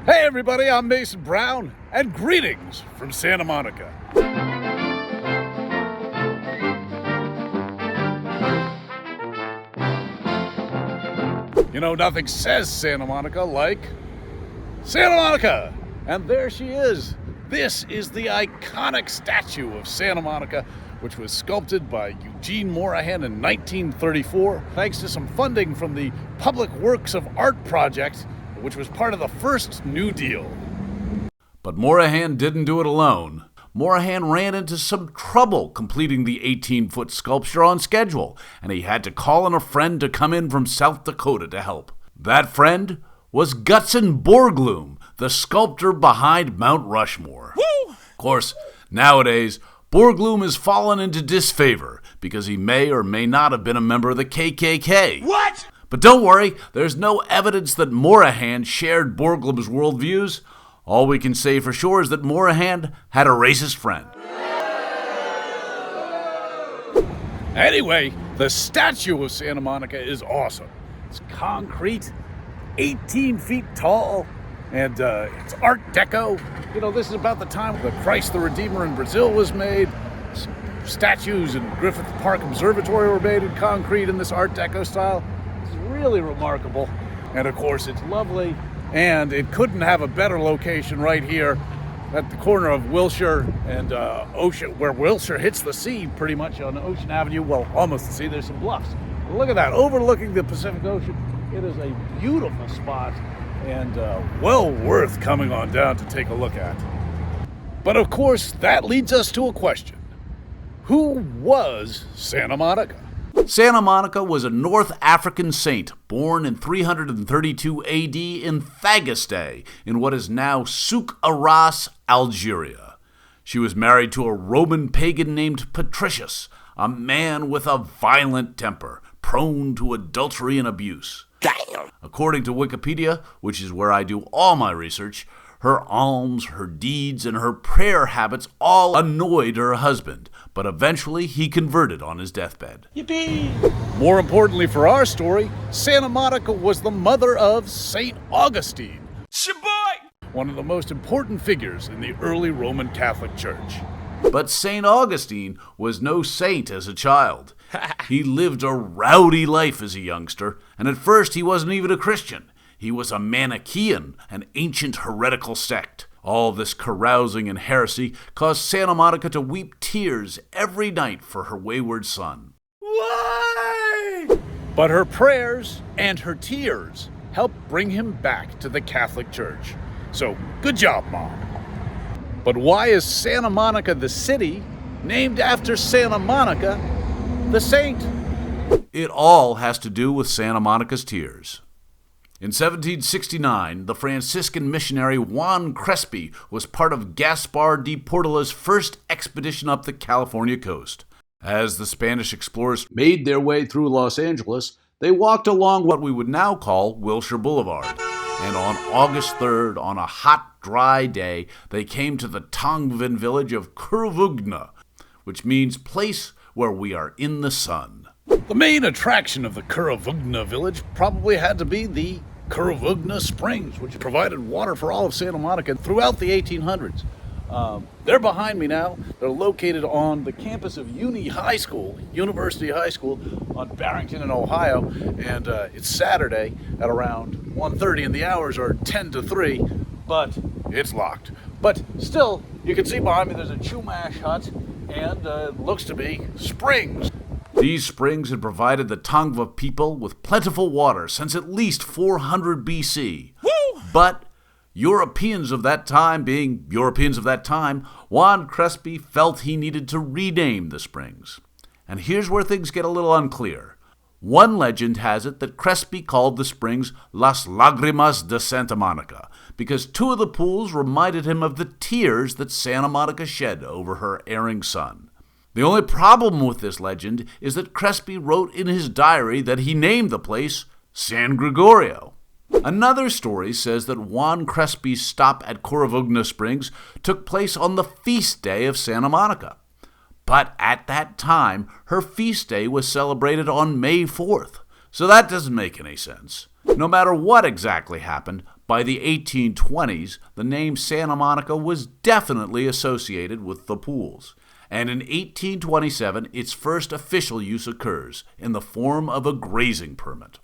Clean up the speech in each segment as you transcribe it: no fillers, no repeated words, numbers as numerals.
Hey everybody, I'm Mason Brown, and greetings from Santa Monica. You know, nothing says Santa Monica like Santa Monica! And there she is. This is the iconic statue of Santa Monica, which was sculpted by Eugene Morahan in 1934, thanks to some funding from the Public Works of Art project, which was part of the first New Deal. But Morahan didn't do it alone. Morahan ran into some trouble completing the 18-foot sculpture on schedule, and he had to call on a friend to come in from South Dakota to help. That friend was Gutzon Borglum, the sculptor behind Mount Rushmore. Woo! Of course, nowadays, Borglum has fallen into disfavor because he may or may not have been a member of the KKK. What? But don't worry, there's no evidence that Morahan shared Borglum's worldviews. All we can say for sure is that Morahan had a racist friend. Anyway, the statue of Santa Monica is awesome. It's concrete, 18 feet tall, and it's Art Deco. You know, this is about the time that Christ the Redeemer in Brazil was made. Statues in Griffith Park Observatory were made in concrete in this Art Deco style. It's really remarkable. And of course, it's lovely. And it couldn't have a better location right here at the corner of Wilshire and Ocean, where Wilshire hits the sea pretty much on Ocean Avenue. Well, almost the sea. There's some bluffs. But look at that, overlooking the Pacific Ocean. It is a beautiful spot and well worth coming on down to take a look at. But of course, that leads us to a question. Who was Santa Monica? Santa Monica was a North African saint born in 332 AD in Thagaste, in what is now Souk Ahras, Algeria. She was married to a Roman pagan named Patricius, a man with a violent temper, prone to adultery and abuse. Damn. According to Wikipedia, which is where I do all my research, her alms, her deeds, and her prayer habits all annoyed her husband, but eventually he converted on his deathbed. Yippee! More importantly for our story, Santa Monica was the mother of St. Augustine, Shaboy! one of the most important figures in the early Roman Catholic Church. But St. Augustine was no saint as a child. He lived a rowdy life as a youngster, and at first he wasn't even a Christian. He was a Manichaean, an ancient heretical sect. All this carousing and heresy caused Santa Monica to weep tears every night for her wayward son. Why? But her prayers and her tears helped bring him back to the Catholic Church. So, good job, Mom. But why is Santa Monica the city named after Santa Monica, the saint? It all has to do with Santa Monica's tears. In 1769, the Franciscan missionary Juan Crespi was part of Gaspar de Portela's first expedition up the California coast. As the Spanish explorers made their way through Los Angeles, they walked along what we would now call Wilshire Boulevard. And on August 3rd, on a hot, dry day, they came to the Tongvan village of Kuruvugna, which means place where we are in the sun. The main attraction of the Kuruvugna village probably had to be the Kuruvugna Springs, which provided water for all of Santa Monica throughout the 1800s. They're behind me now. They're located on the campus of University High School on Barrington in Ohio, and it's Saturday at around 1:30, and the hours are 10 to 3, but it's locked. But still, you can see behind me there's a Chumash hut, and it looks to be springs. These springs had provided the Tongva people with plentiful water since at least 400 BC. Woo! But Europeans of that time, Juan Crespi felt he needed to rename the springs. And here's where things get a little unclear. One legend has it that Crespi called the springs Las Lágrimas de Santa Monica because two of the pools reminded him of the tears that Santa Monica shed over her erring son. The only problem with this legend is that Crespi wrote in his diary that he named the place San Gregorio. Another story says that Juan Crespi's stop at Kuruvugna Springs took place on the feast day of Santa Monica. But at that time, her feast day was celebrated on May 4th, so that doesn't make any sense. No matter what exactly happened, By the 1820s, the name Santa Monica was definitely associated with the pools. And in 1827, its first official use occurs in the form of a grazing permit.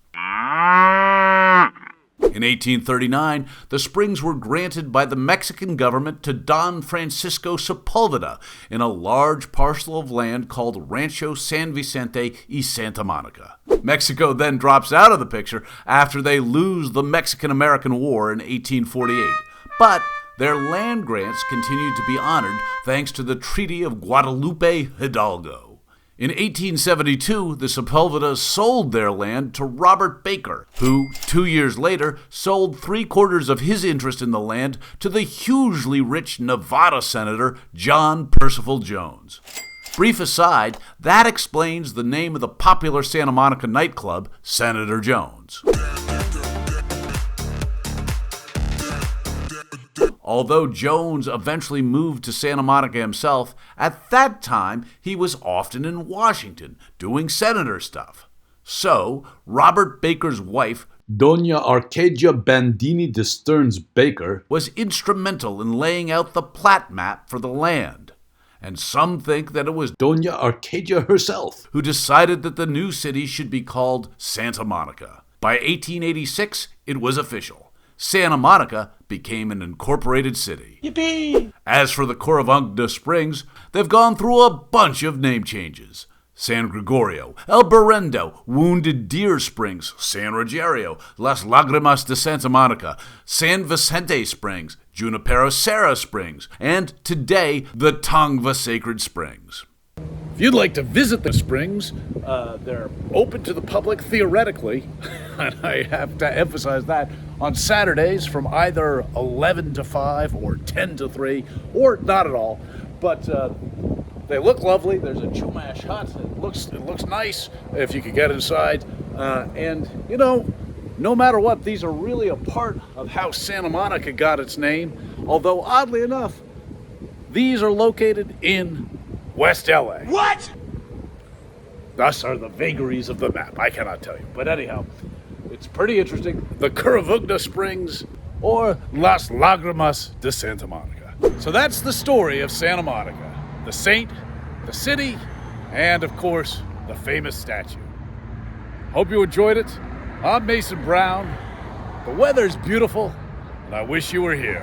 In 1839, the springs were granted by the Mexican government to Don Francisco Sepulveda in a large parcel of land called Rancho San Vicente y Santa Monica. Mexico then drops out of the picture after they lose the Mexican-American War in 1848. But their land grants continued to be honored thanks to the Treaty of Guadalupe Hidalgo. In 1872, the Sepulvedas sold their land to Robert Baker, who, 2 years later, sold 3/4 of his interest in the land to the hugely rich Nevada Senator John Percival Jones. Brief aside, that explains the name of the popular Santa Monica nightclub, Senator Jones. Although Jones eventually moved to Santa Monica himself, at that time he was often in Washington doing senator stuff. So, Robert Baker's wife, Doña Arcadia Bandini de Stearns Baker, was instrumental in laying out the plat map for the land. And some think that it was Doña Arcadia herself, who decided that the new city should be called Santa Monica. By 1886, it was official. Santa Monica became an incorporated city. Yippee! As for the Coravagna Springs, they've gone through a bunch of name changes. San Gregorio, El Berendo, Wounded Deer Springs, San Rogério, Las Lágrimas de Santa Monica, San Vicente Springs, Junipero Serra Springs, and today, the Tongva Sacred Springs. If you'd like to visit the springs, they're open to the public theoretically, and I have to emphasize that, on Saturdays from either 11 to 5 or 10 to 3, or not at all. But they look lovely. There's a Chumash hut. It looks nice if you could get inside. And, you know, no matter what, these are really a part of how Santa Monica got its name. Although, oddly enough, these are located in West LA. What? Thus are the vagaries of the map. I cannot tell you. But anyhow, it's pretty interesting. The Coravagna Springs or Las Lágrimas de Santa Monica. So that's the story of Santa Monica. The saint, the city, and of course, the famous statue. Hope you enjoyed it. I'm Mason Brown. The weather's beautiful, and I wish you were here.